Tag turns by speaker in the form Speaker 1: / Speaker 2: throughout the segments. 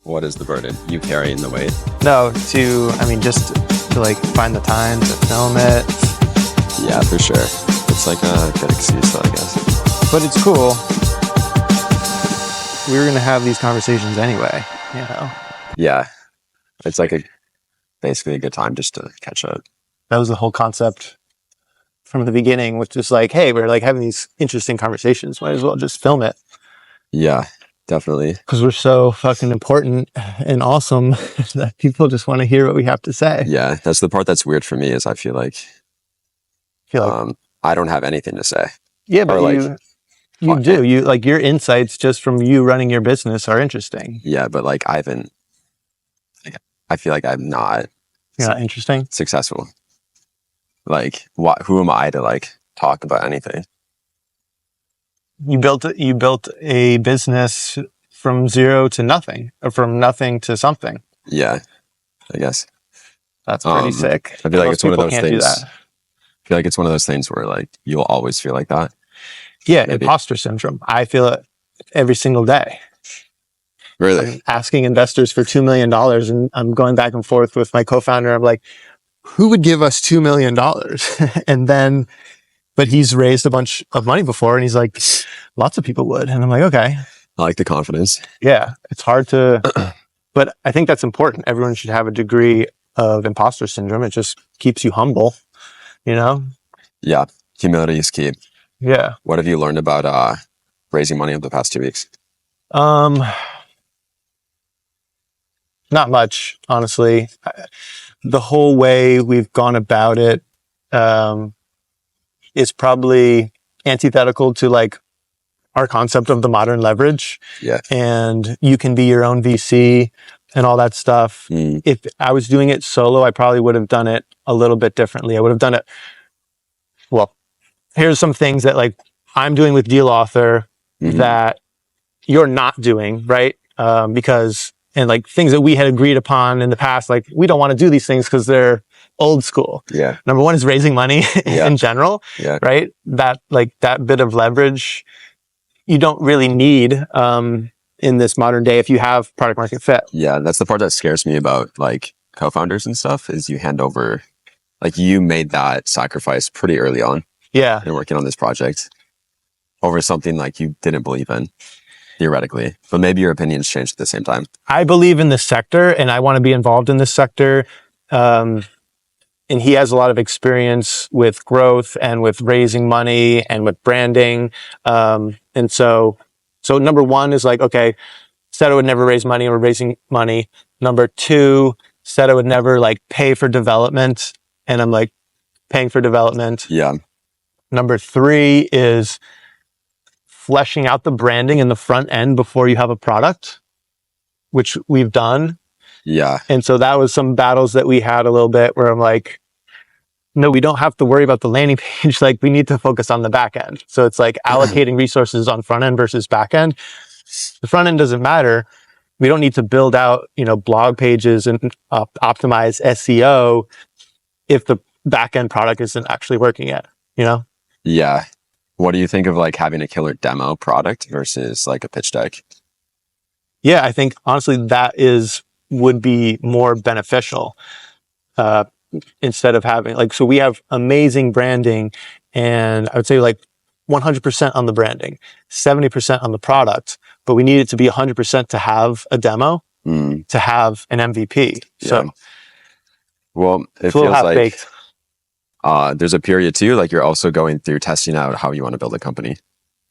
Speaker 1: What is the burden? You carrying the weight?
Speaker 2: No, just to like find the time to film it.
Speaker 1: Yeah, for sure. It's like a good excuse though, I guess.
Speaker 2: But it's cool. We were going to have these conversations anyway, you know?
Speaker 1: Yeah. It's like basically a good time just to catch up.
Speaker 2: That was the whole concept from the beginning, which is like, hey, we're like having these interesting conversations. Might as well just film it.
Speaker 1: Yeah, definitely.
Speaker 2: Because we're so fucking important and awesome that people just want to hear what we have to say.
Speaker 1: Yeah, that's the part that's weird for me is I feel like I don't have anything to say.
Speaker 2: Yeah, but you do. You like your insights just from you running your business are interesting.
Speaker 1: Yeah, but like I feel like I'm not.
Speaker 2: You're not interesting?
Speaker 1: Successful. Like, who am I to like talk about anything?
Speaker 2: You built a business from zero to nothing, or from nothing to something.
Speaker 1: Yeah, I guess.
Speaker 2: That's pretty sick.
Speaker 1: I feel like it's one of those things. I feel like it's one of those things where like you'll always feel like that.
Speaker 2: Yeah, maybe. Imposter syndrome. I feel it every single day.
Speaker 1: Really?
Speaker 2: I'm asking investors for $2 million and I'm going back and forth with my co-founder. I'm like, who would give us $2 million? But he's raised a bunch of money before and he's like, lots of people would. And I'm like, okay.
Speaker 1: I like the confidence.
Speaker 2: Yeah, it's hard to, but I think that's important. Everyone should have a degree of imposter syndrome. It just keeps you humble, you know?
Speaker 1: Yeah, humility is key.
Speaker 2: Yeah.
Speaker 1: What have you learned about raising money over the past 2 weeks?
Speaker 2: Not much, honestly. The whole way we've gone about it is probably antithetical to like our concept of the modern leverage.
Speaker 1: Yeah.
Speaker 2: And you can be your own VC and all that stuff. If I was doing it solo, I probably would have done it a little bit differently. I would have done it. Well, here's some things that like I'm doing with Deal Author that you're not doing, right? And like things that we had agreed upon in the past, like we don't want to do these things because they're old school.
Speaker 1: Yeah.
Speaker 2: Number one is raising money in general, right? That bit of leverage you don't really need in this modern day if you have product market fit.
Speaker 1: Yeah, that's the part that scares me about like co-founders and stuff is you hand over, like you made that sacrifice pretty early on.
Speaker 2: Yeah.
Speaker 1: And working on this project over something like you didn't believe in. Theoretically, but maybe your opinions changed at the same time.
Speaker 2: I believe in this sector and I want to be involved in this sector. And he has a lot of experience with growth and with raising money and with branding. And so number one is like, okay, said I would never raise money, we're raising money. Number two, said I would never like pay for development. And I'm like paying for development.
Speaker 1: Yeah.
Speaker 2: Number three is fleshing out the branding in the front end before you have a product, which we've done.
Speaker 1: Yeah.
Speaker 2: And so that was some battles that we had a little bit where I'm like, no, we don't have to worry about the landing page. Like we need to focus on the back end. So it's like allocating resources on front end versus back end. The front end doesn't matter. We don't need to build out, blog pages and optimize SEO if the back end product isn't actually working yet,
Speaker 1: Yeah. What do you think of like having a killer demo product versus like a pitch deck?
Speaker 2: Yeah, I think honestly that would be more beneficial instead of having so we have amazing branding and I would say like 100% on the branding, 70% on the product, but we need it to be 100% to have a demo, to have an MVP.
Speaker 1: Yeah.
Speaker 2: So,
Speaker 1: well, it
Speaker 2: feels like baked.
Speaker 1: There's a period too, like you're also going through testing out how you want to build a company.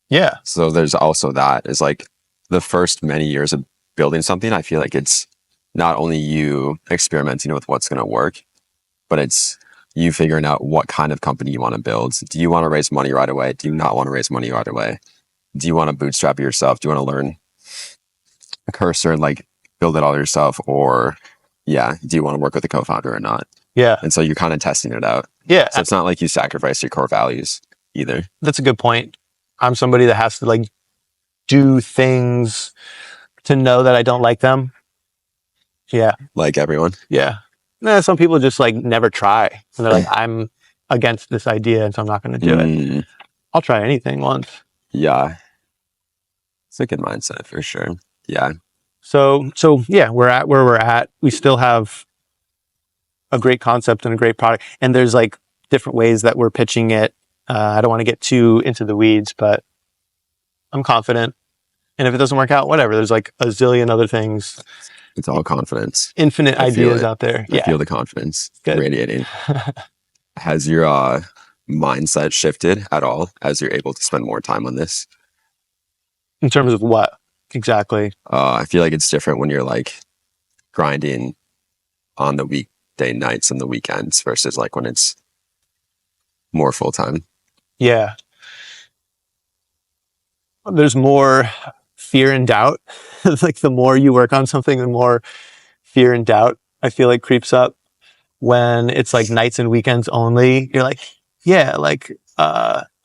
Speaker 2: Yeah.
Speaker 1: So there's also that is like the first many years of building something. I feel like it's not only you experimenting with what's going to work, but it's you figuring out what kind of company you want to build. Do you want to raise money right away? Do you not want to raise money right away? Do you want to bootstrap it yourself? Do you want to learn a cursor and like build it all yourself? Or do you want to work with a co-founder or not?
Speaker 2: Yeah.
Speaker 1: And so you're kind of testing it out.
Speaker 2: Yeah.
Speaker 1: So it's not like you sacrifice your core values either.
Speaker 2: That's a good point. I'm somebody that has to like do things to know that I don't like them. Yeah.
Speaker 1: Like everyone.
Speaker 2: Yeah. Some people just like never try. And they're like, I'm against this idea and so I'm not going to do it. I'll try anything once.
Speaker 1: Yeah. It's a good mindset for sure. Yeah.
Speaker 2: So yeah, we're at where we're at. We still have a great concept and a great product, and there's like different ways that we're pitching it. I don't want to get too into the weeds, but I'm confident. And if it doesn't work out, whatever. There's like a zillion other things,
Speaker 1: It's all confidence.
Speaker 2: infinite
Speaker 1: I feel
Speaker 2: ideas
Speaker 1: it.
Speaker 2: out there.
Speaker 1: I
Speaker 2: Yeah,
Speaker 1: feel the confidence
Speaker 2: good.
Speaker 1: radiating. Has your mindset shifted at all as you're able to spend more time on this?
Speaker 2: In terms of what exactly?
Speaker 1: I feel like it's different when you're like grinding on the weekday nights and the weekends versus like when it's more full time.
Speaker 2: Yeah, there's more fear and doubt. Like the more you work on something, the more fear and doubt I feel like creeps up. When it's like nights and weekends only, you're like, yeah, like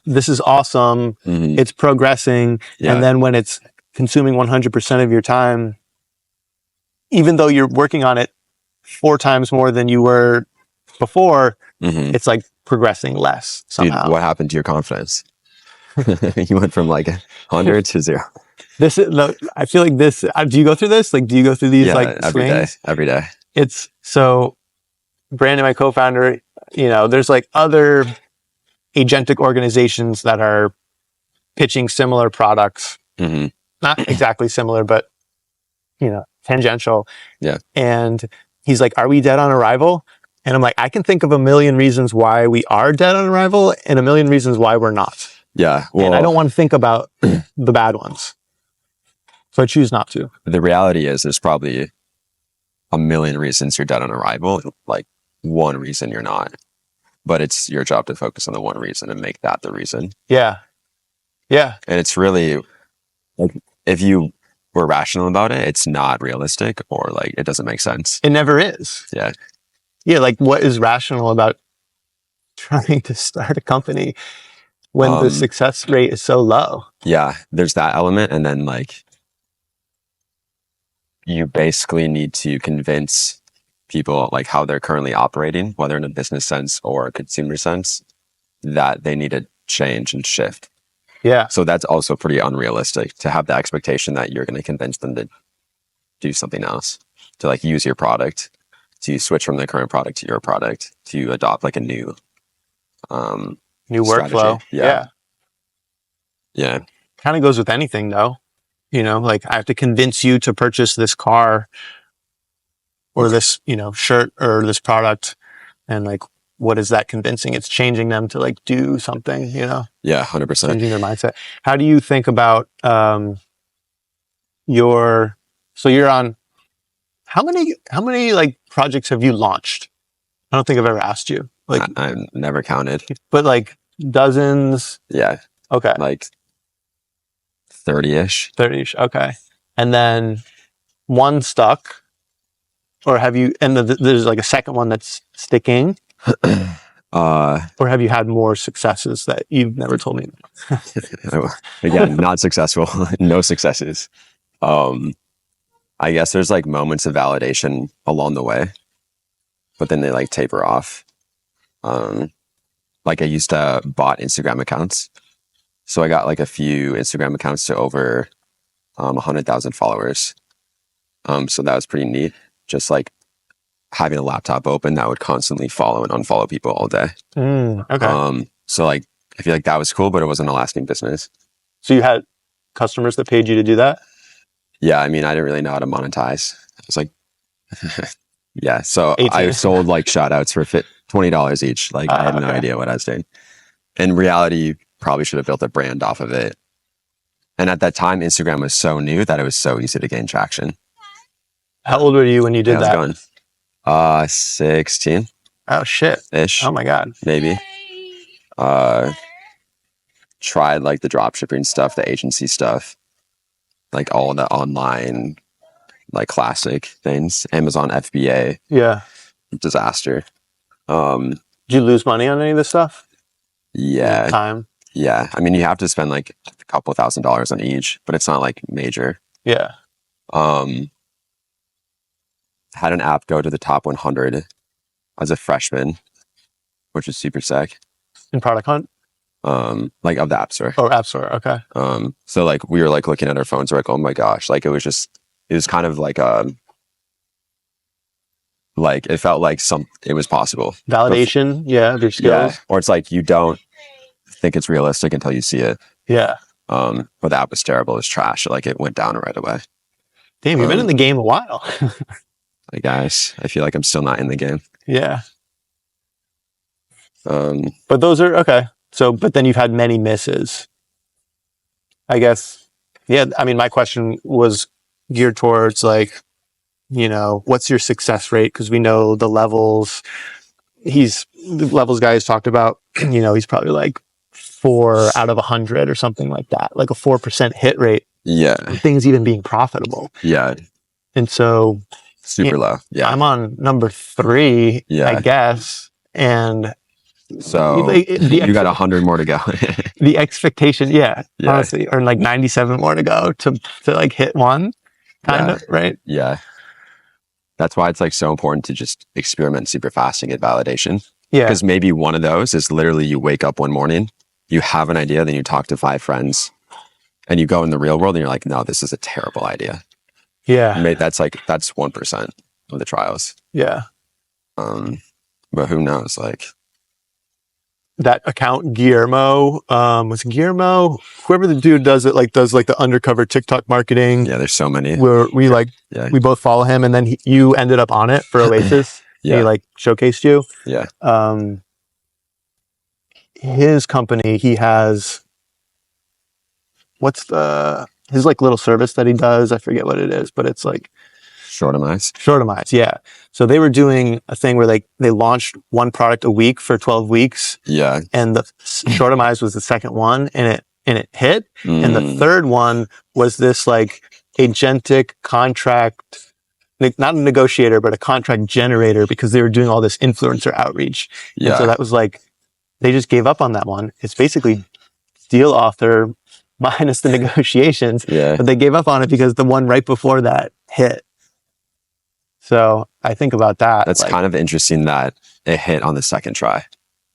Speaker 2: this is awesome.
Speaker 1: Mm-hmm.
Speaker 2: It's progressing.
Speaker 1: Yeah.
Speaker 2: And then when it's consuming 100% of your time, even though you're working on it 4 times more than you were before,
Speaker 1: Mm-hmm.
Speaker 2: it's like progressing less somehow.
Speaker 1: Dude, what happened to your confidence? You went from like 100 to 0.
Speaker 2: This is I feel like this. Do you go through this? Like, do you go through these like
Speaker 1: every day,
Speaker 2: swings?
Speaker 1: every day.
Speaker 2: It's so. Brandon, my co-founder, there's like other agentic organizations that are pitching similar products.
Speaker 1: Mm-hmm.
Speaker 2: Not exactly similar, but tangential.
Speaker 1: Yeah.
Speaker 2: And he's like, "Are we dead on arrival?" And I'm like, "I can think of a million reasons why we are dead on arrival, and a million reasons why we're not."
Speaker 1: Yeah. Well,
Speaker 2: and I don't want to think about the bad ones, so I choose not to.
Speaker 1: The reality is, there's probably a million reasons you're dead on arrival. Like one reason you're not, but it's your job to focus on the one reason and make that the reason.
Speaker 2: Yeah.
Speaker 1: And it's really like, if you were rational about it, it's not realistic or like it doesn't make sense.
Speaker 2: It never is.
Speaker 1: Yeah.
Speaker 2: Like what is rational about trying to start a company when the success rate is so low?
Speaker 1: Yeah, there's that element, and then like you basically need to convince people like how they're currently operating, whether in a business sense or a consumer sense, that they need to change and shift.
Speaker 2: Yeah.
Speaker 1: So that's also pretty unrealistic to have the expectation that you're going to convince them to do something else, to like use your product, to switch from the current product to your product, to adopt like a new
Speaker 2: workflow.
Speaker 1: Yeah.
Speaker 2: Kind of goes with anything though. Like I have to convince you to purchase this car or this, shirt or this product. And like, what is that convincing? It's changing them to like do something,
Speaker 1: Yeah, 100%.
Speaker 2: changing their mindset. How do you think about you're on how many like projects have you launched? I don't think I've ever asked you. Like
Speaker 1: I've never counted.
Speaker 2: But like dozens.
Speaker 1: Yeah.
Speaker 2: Okay.
Speaker 1: Like 30-ish.
Speaker 2: 30-ish. Okay. And then one stuck. Or have you, and there's like a second one that's sticking? Or have you had more successes that you've never told me?
Speaker 1: Again, not successful. No successes. I guess there's like moments of validation along the way, but then they like taper off. Like I used to bot Instagram accounts. So I got like a few Instagram accounts to over 100,000 followers. So that was pretty neat. Just like having a laptop open that would constantly follow and unfollow people all day.
Speaker 2: Okay.
Speaker 1: So like, I feel like that was cool, but it wasn't a lasting business.
Speaker 2: So you had customers that paid you to do that?
Speaker 1: Yeah. I mean, I didn't really know how to monetize. I was like, yeah. So
Speaker 2: 18.
Speaker 1: I sold like shout outs for $20 each. Like I had no idea what I was doing. In reality, probably should have built a brand off of it. And at that time, Instagram was so new that it was so easy to gain traction.
Speaker 2: How old were you when you did that?
Speaker 1: How's it going? 16.
Speaker 2: Oh shit.
Speaker 1: Ish.
Speaker 2: Oh my God.
Speaker 1: Maybe. Tried like the drop shipping stuff, the agency stuff, like all the online, like classic things. Amazon FBA.
Speaker 2: Yeah.
Speaker 1: Disaster.
Speaker 2: Did you lose money on any of this stuff?
Speaker 1: Yeah.
Speaker 2: Time.
Speaker 1: Yeah. I mean, you have to spend like a couple $1,000s on each, but it's not like major.
Speaker 2: Yeah.
Speaker 1: Had an app go to the top 100 as a freshman, which is super sick.
Speaker 2: In Product Hunt?
Speaker 1: Like of the App Store.
Speaker 2: Oh, App Store. Okay.
Speaker 1: So like we were like looking at our phones, we're like, oh my gosh, like it was just it was kind of like it felt like it was possible.
Speaker 2: Validation, of your
Speaker 1: Yeah.
Speaker 2: skills.
Speaker 1: Or it's like you don't think it's realistic until you see it.
Speaker 2: Yeah.
Speaker 1: But that was terrible. It was trash. Like it went down right away.
Speaker 2: Damn, you've been in the game a while.
Speaker 1: I guess I feel like I'm still not in the game.
Speaker 2: Yeah.
Speaker 1: But
Speaker 2: those are okay. So, but then you've had many misses. I guess. Yeah. I mean, my question was geared towards like, what's your success rate? Because we know the levels. The levels guy has talked about. He's probably like 4 out of 100 or something like that, like a 4% hit rate.
Speaker 1: Yeah.
Speaker 2: Things even being profitable.
Speaker 1: Yeah.
Speaker 2: And so
Speaker 1: super low. Yeah.
Speaker 2: I'm on number 3, I guess. And
Speaker 1: so you got 100 more to go.
Speaker 2: The expectation, honestly, or like 97 more to go to like hit one, kind of, right?
Speaker 1: Yeah. That's why it's like so important to just experiment super fast and get validation.
Speaker 2: Yeah.
Speaker 1: Because maybe one of those is literally you wake up one morning, you have an idea, then you talk to 5 friends, and you go in the real world and you're like, no, this is a terrible idea.
Speaker 2: Yeah.
Speaker 1: That's 1% of the trials.
Speaker 2: Yeah.
Speaker 1: But who knows? Like
Speaker 2: that account Guillermo, was it Guillermo? Whoever the dude does the undercover TikTok marketing.
Speaker 1: Yeah, there's so many.
Speaker 2: Where we we both follow him, and then you ended up on it for Oasis.
Speaker 1: Yeah.
Speaker 2: He showcased you.
Speaker 1: Yeah.
Speaker 2: His company, he has his little service that he does. I forget what it is, but it's like Shortimize, yeah. So they were doing a thing where they launched one product a week for 12 weeks.
Speaker 1: Yeah.
Speaker 2: And the Shortimize was the second one, and it hit. And the third one was this agentic contract, not a negotiator, but a contract generator, because they were doing all this influencer outreach. Yeah. And so that was they just gave up on that one. It's basically deal author minus the negotiations.
Speaker 1: Yeah.
Speaker 2: But they gave up on it because the one right before that hit. So I think about that.
Speaker 1: That's kind of interesting that it hit on the second try.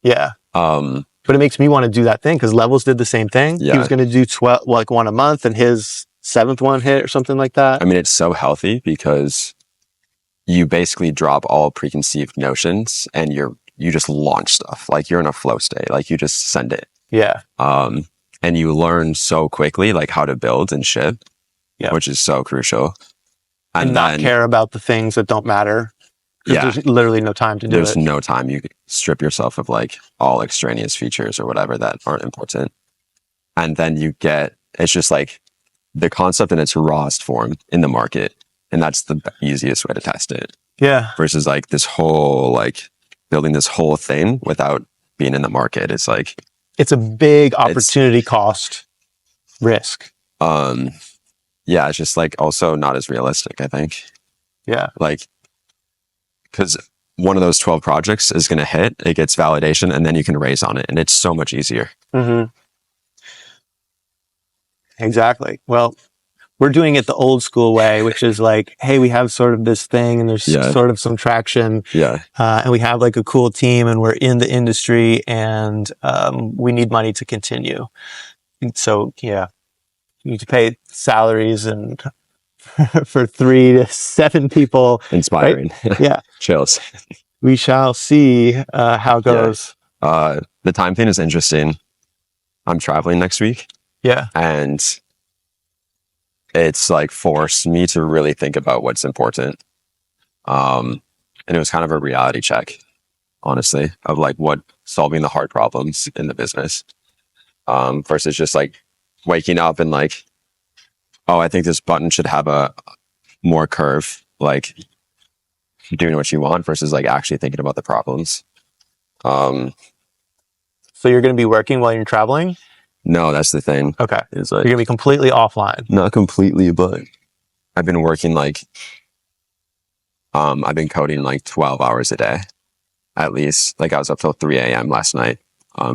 Speaker 2: Yeah. But it makes me want to do that thing because Levels did the same thing. Yeah. He was going to do 12, one a month, and his 7th one hit or something like that.
Speaker 1: I mean, it's so healthy because you basically drop all preconceived notions and you just launch stuff. Like you're in a flow state. Like you just send it.
Speaker 2: Yeah.
Speaker 1: And you learn so quickly how to build and ship, which is so crucial.
Speaker 2: And not care about the things that don't matter. Yeah. There's literally no time to do it.
Speaker 1: There's no time. You strip yourself of all extraneous features or whatever that aren't important. And then it's just the concept in its rawest form in the market. And that's the easiest way to test it.
Speaker 2: Yeah.
Speaker 1: Versus this whole, building this whole thing without being in the market. It's
Speaker 2: it's a big opportunity cost risk.
Speaker 1: Yeah, it's just also not as realistic, I think.
Speaker 2: Yeah.
Speaker 1: Because one of those 12 projects is going to hit, it gets validation, and then you can raise on it. And it's so much easier.
Speaker 2: Mm-hmm. Exactly. Well, we're doing it the old school way, which is hey, we have sort of this thing and there's sort of some traction.
Speaker 1: Yeah.
Speaker 2: And we have a cool team and we're in the industry and we need money to continue. And so, yeah. You need to pay salaries and for 3 to 7 people.
Speaker 1: Inspiring.
Speaker 2: Right? Yeah.
Speaker 1: Chills.
Speaker 2: We shall see how it goes.
Speaker 1: Yeah. The time thing is interesting. I'm traveling next week.
Speaker 2: Yeah.
Speaker 1: And it's forced me to really think about what's important. And it was kind of a reality check, honestly, of what solving the hard problems in the business versus just waking up and oh, I think this button should have a more curve, doing what you want versus actually thinking about the problems.
Speaker 2: So you're going to be working while you're traveling?
Speaker 1: No, that's the thing.
Speaker 2: Okay. It's you're going to be completely offline.
Speaker 1: Not completely, but I've been working I've been coding 12 hours a day, at least. I was up till 3 a.m. last night,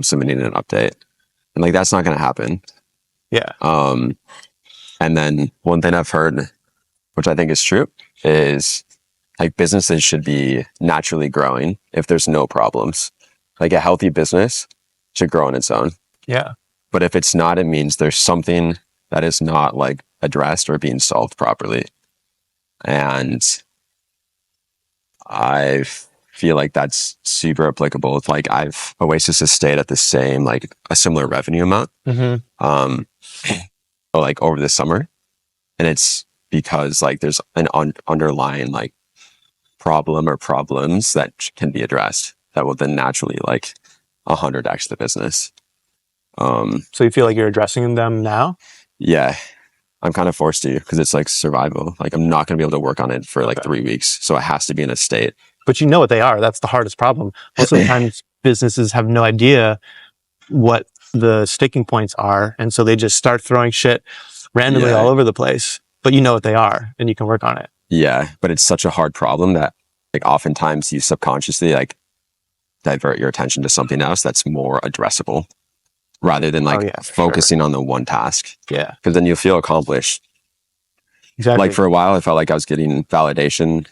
Speaker 1: submitting an update. And that's not going to happen.
Speaker 2: Yeah.
Speaker 1: And then one thing I've heard, which I think is true, is businesses should be naturally growing if there's no problems. A healthy business should grow on its own.
Speaker 2: Yeah.
Speaker 1: But if it's not, it means there's something that is not addressed or being solved properly. And I feel like that's super applicable. It's like Oasis has stayed at the same, like a similar revenue amount, um, like over the summer. And it's because like there's an underlying like problem or problems that can be addressed that will then naturally like 100x the business.
Speaker 2: So you feel like you're addressing them now?
Speaker 1: Yeah, I'm kind of forced to because it's like survival. Like I'm not going to be able to work on it for like
Speaker 2: Okay.
Speaker 1: 3 weeks. So it has to be in a state.
Speaker 2: But you know what they are. That's the hardest problem. Most of the times businesses have no idea what the sticking points are. And so they just start throwing shit randomly all
Speaker 1: Yeah.
Speaker 2: over the place, but you know what they are and you can work on it.
Speaker 1: Yeah. But it's such a hard problem that like oftentimes you subconsciously like divert your attention to something else that's more addressable rather than like
Speaker 2: Yeah, for
Speaker 1: focusing on the one task.
Speaker 2: Yeah,
Speaker 1: Because then you'll feel accomplished.
Speaker 2: exactly.
Speaker 1: Like for a while, I felt like I was getting validation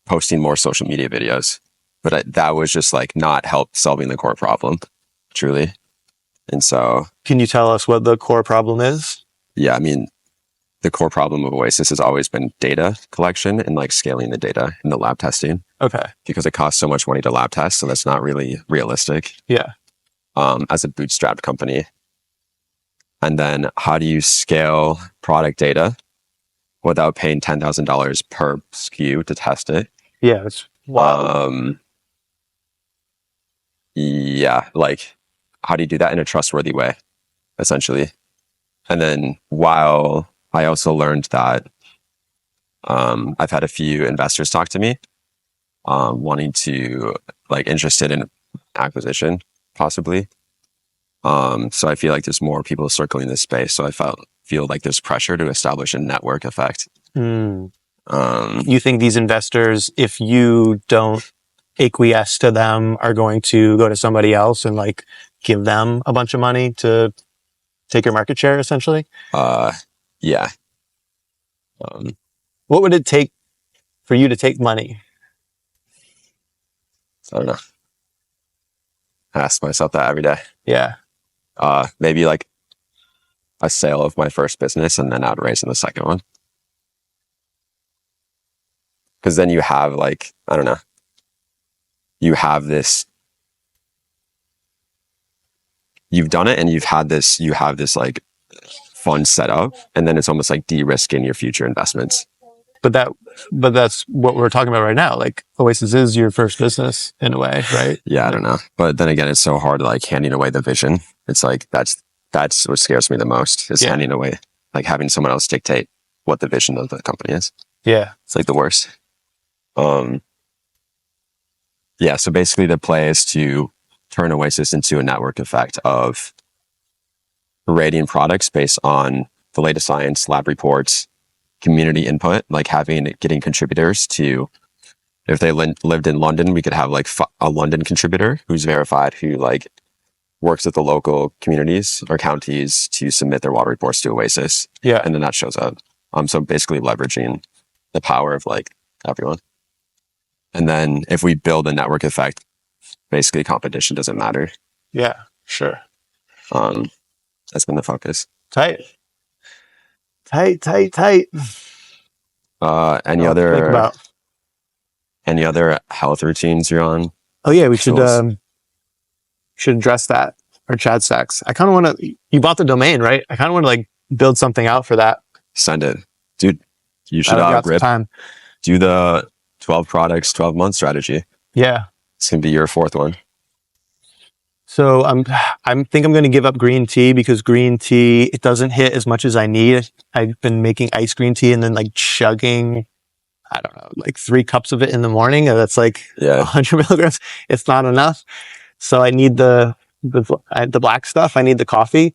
Speaker 1: posting more social media videos, but that was just like not help solving the core problem, truly. And so,
Speaker 2: Can you tell us what the core problem is?
Speaker 1: yeah, I mean, the core problem of Oasis has always been data collection and like scaling the data in the lab testing
Speaker 2: Okay.
Speaker 1: because it costs so much money to lab test. So that's not really realistic
Speaker 2: Yeah.
Speaker 1: as a bootstrapped company. And then how do you scale product data without paying $10,000 per SKU to test it?
Speaker 2: Yeah. It's wild.
Speaker 1: Yeah, like how do you do that in a trustworthy way, essentially? And then while I also learned that I've had a few investors talk to me, wanting to like interested in acquisition, possibly. So I feel like there's more people circling this space. So I feel like there's pressure to establish a network effect.
Speaker 2: You think these investors, if you don't acquiesce to them, are going to go to somebody else and like give them a bunch of money to take your market share, essentially?
Speaker 1: Yeah.
Speaker 2: What would it take for you to take money?
Speaker 1: I don't know. I ask myself that every day.
Speaker 2: Yeah.
Speaker 1: Maybe like a sale of my first business and then outraise in the second one. Because then you have like, I don't know, you have this, you've done it and you have this like fund set up and then it's almost like de-risking your future investments.
Speaker 2: But that's what we're talking about right now. Like Oasis is your first business in a way, right?
Speaker 1: Yeah, I don't know. But then again, it's so hard like handing away the vision. It's like, that's what scares me the most is handing away, like having someone else dictate what the vision of the company is.
Speaker 2: Yeah.
Speaker 1: It's like the worst. Yeah, so basically the play is to turn Oasis into a network effect of rating products based on the latest science, lab reports, community input, like getting contributors to, if they lived in London, we could have like a London contributor who's verified, who like works with the local communities or counties to submit their water reports to Oasis.
Speaker 2: Yeah.
Speaker 1: And then that shows up. So basically leveraging the power of like everyone. And then if we build a network effect, basically competition doesn't matter.
Speaker 2: Yeah. Sure.
Speaker 1: That's been the focus.
Speaker 2: Tight.
Speaker 1: Any other health routines you're on?
Speaker 2: Oh yeah, we should address that. Or Chad Stacks. I kind of want to. You bought the domain, right? I kind of want to like build something out for that.
Speaker 1: Send it, dude. You should do the 12 products, 12-month strategy.
Speaker 2: Yeah,
Speaker 1: it's gonna be your fourth one.
Speaker 2: So I think I'm going to give up green tea because green tea, it doesn't hit as much as I need. I've been making iced green tea and then like chugging, I don't know, like 3 cups of it in the morning. And that's like 100 milligrams. It's not enough. So I need the black stuff. I need the coffee.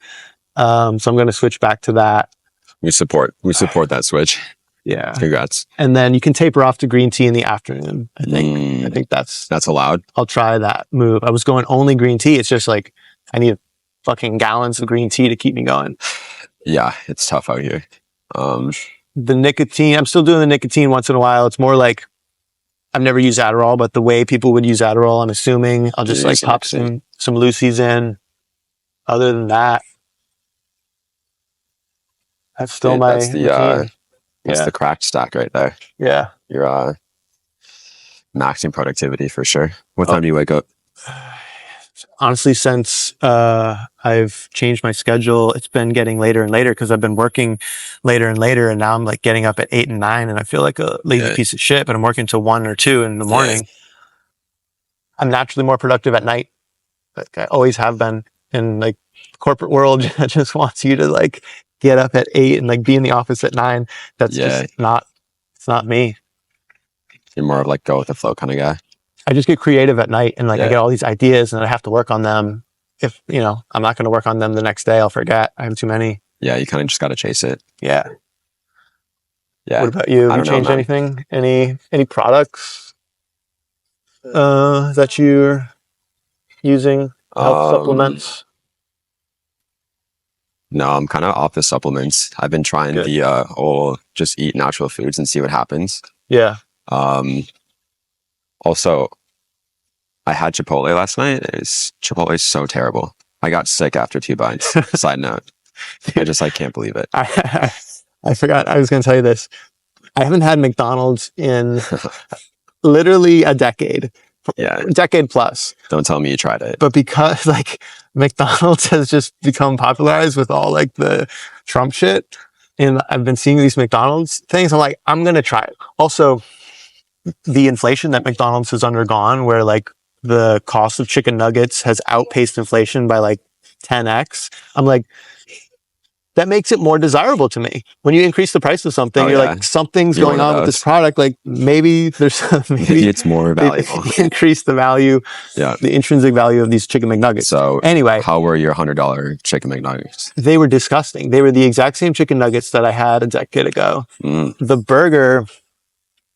Speaker 2: So I'm going to switch back to that.
Speaker 1: We support that switch.
Speaker 2: Yeah.
Speaker 1: Congrats.
Speaker 2: And then you can taper off to green tea in the afternoon. I think that's
Speaker 1: allowed.
Speaker 2: I'll try that move. I was going only green tea. It's just like, I need fucking gallons of green tea to keep me going.
Speaker 1: Yeah. It's tough out here.
Speaker 2: The nicotine, I'm still doing the nicotine once in a while. It's more like, I've never used Adderall, but the way people would use Adderall, I'm assuming I'll just like pop some Lucy's in. Other than that, that's still my routine.
Speaker 1: That's
Speaker 2: Yeah.
Speaker 1: the cracked stack right there.
Speaker 2: Yeah.
Speaker 1: You're maxing productivity for sure. What
Speaker 2: Oh.
Speaker 1: time do you wake up?
Speaker 2: Honestly, since I've changed my schedule, it's been getting later and later because I've been working later and later, and now I'm like getting up at 8 and 9, and I feel like a lazy piece of shit. But I'm working till 1 or 2 in the morning. I'm naturally more productive at night, like I always have been. In like corporate world, just wants you to like get up at 8 and like be in the office at 9. That's just not. It's not me.
Speaker 1: You're more of like go with the flow kind of guy.
Speaker 2: I just get creative at night, and like I get all these ideas, and I have to work on them. If I'm not going to work on them the next day, I'll forget. I have too many.
Speaker 1: Yeah, you kind of just got to chase it.
Speaker 2: Yeah.
Speaker 1: Yeah.
Speaker 2: What about you? Have you changed anything? Any products that you're using? Health supplements?
Speaker 1: No, I'm kind of off the supplements. I've been trying the whole just eat natural foods and see what happens.
Speaker 2: Yeah.
Speaker 1: Also, I had Chipotle last night. Chipotle is so terrible. I got sick after 2 bites. Side note. I just can't believe it.
Speaker 2: I forgot I was going to tell you this. I haven't had McDonald's in literally a decade.
Speaker 1: Yeah.
Speaker 2: Decade plus.
Speaker 1: Don't tell me you tried it.
Speaker 2: But because like McDonald's has just become popularized with all like the Trump shit, and I've been seeing these McDonald's things, I'm like, I'm going to try it. Also, the inflation that McDonald's has undergone, where like the cost of chicken nuggets has outpaced inflation by like 10x. I'm like, that makes it more desirable to me. When you increase the price of something, you're like, something's going on with this product. Like maybe there's maybe
Speaker 1: it's more valuable.
Speaker 2: Increase the value, the intrinsic value of these chicken McNuggets.
Speaker 1: So
Speaker 2: anyway,
Speaker 1: how were your $100 chicken McNuggets?
Speaker 2: They were disgusting. They were the exact same chicken nuggets that I had a decade ago. The burger,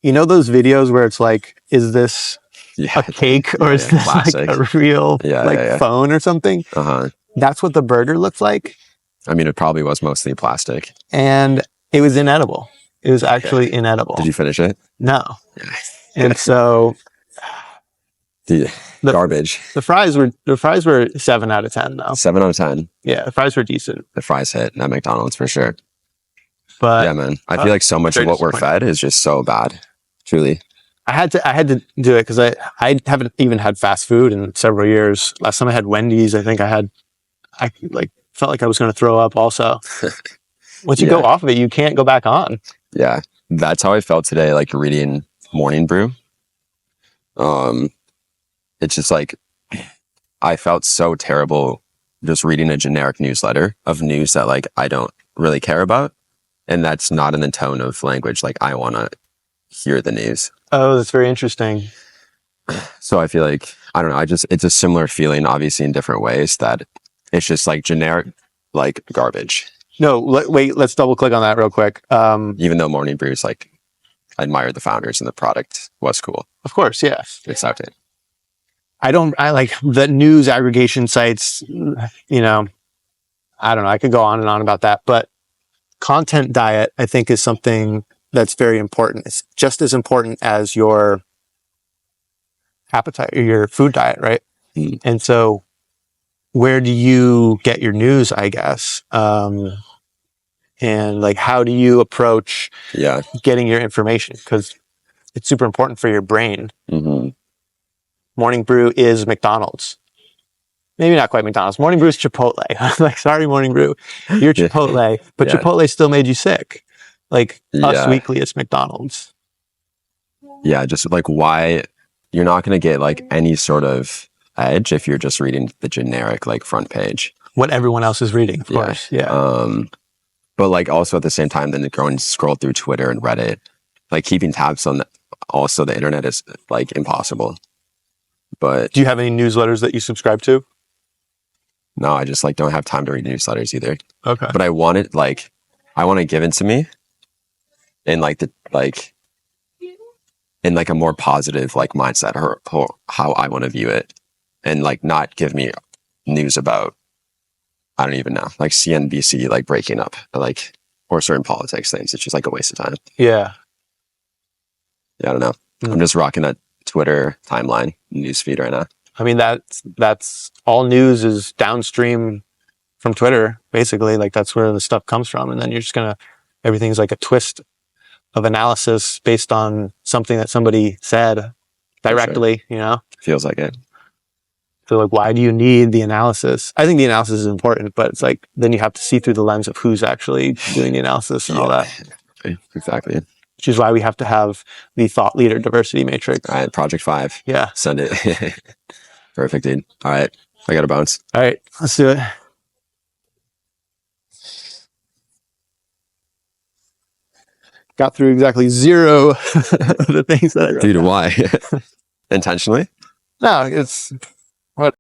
Speaker 2: you know those videos where it's like, is this a cake or is this like a real phone or something? That's what the burger looked like.
Speaker 1: I mean, it probably was mostly plastic.
Speaker 2: And it was inedible. It was actually inedible.
Speaker 1: Did you finish it?
Speaker 2: No. And so
Speaker 1: garbage.
Speaker 2: The fries were 7 out of 10 though.
Speaker 1: 7 out of 10.
Speaker 2: Yeah, the fries were decent.
Speaker 1: The fries hit at McDonald's for sure.
Speaker 2: But
Speaker 1: yeah, man. I feel like so much of what we're fed is just so bad. Truly.
Speaker 2: I had to do it because I haven't even had fast food in several years. Last time I had Wendy's, I think I felt like I was going to throw up also. Once you go off of it, you can't go back on.
Speaker 1: Yeah. That's how I felt today, like reading Morning Brew. It's just like, I felt so terrible just reading a generic newsletter of news that like I don't really care about. And that's not in the tone of language like I want to hear the news.
Speaker 2: Oh, that's very interesting.
Speaker 1: So I feel like, I don't know, it's a similar feeling, obviously in different ways, that it's just like generic, like garbage.
Speaker 2: No, wait, let's double click on that real quick.
Speaker 1: Even though Morning Brew is like, I admired the founders and the product was cool.
Speaker 2: Of course, yes.
Speaker 1: It's out there.
Speaker 2: I like the news aggregation sites, I don't know. I could go on and on about that, but content diet, I think, is something that's very important. It's just as important as your appetite or your food diet, right? And so where do you get your news, I guess? And like, how do you approach getting your information? Because it's super important for your brain. Morning Brew is McDonald's. Maybe not quite McDonald's. Morning Brew is Chipotle. I'm like, sorry, Morning Brew. You're Chipotle. But Chipotle still made you sick. Like, Us Weekly is McDonald's.
Speaker 1: Yeah, just like why you're not going to get like any sort of edge if you're just reading the generic like front page.
Speaker 2: What everyone else is reading, of course. Yeah.
Speaker 1: But like also at the same time, then go and scroll through Twitter and Reddit. Like keeping tabs on also the internet is like impossible. But
Speaker 2: do you have any newsletters that you subscribe to?
Speaker 1: No, I just like don't have time to read newsletters either.
Speaker 2: Okay.
Speaker 1: But I want it I want it given to me in like in like a more positive like mindset or how I want to view it, and like not give me news about, I don't even know, like CNBC like breaking up or certain politics things. It's just like a waste of time.
Speaker 2: Yeah.
Speaker 1: I don't know. I'm just rocking that Twitter timeline newsfeed right now.
Speaker 2: I mean, that's all news is downstream from Twitter, basically. Like that's where the stuff comes from. And then you're just everything's like a twist of analysis based on something that somebody said directly, you know?
Speaker 1: Feels like it.
Speaker 2: So like, why do you need the analysis? I think the analysis is important, but it's like, then you have to see through the lens of who's actually doing the analysis and all that.
Speaker 1: Exactly.
Speaker 2: Which is why we have to have the thought leader diversity matrix.
Speaker 1: All right, Project 5.
Speaker 2: Yeah.
Speaker 1: Send it. Perfect, dude. All right, I got to bounce.
Speaker 2: All right, let's do it. Got through exactly 0 of the things that I wrote.
Speaker 1: Dude, why? Intentionally?
Speaker 2: No, it's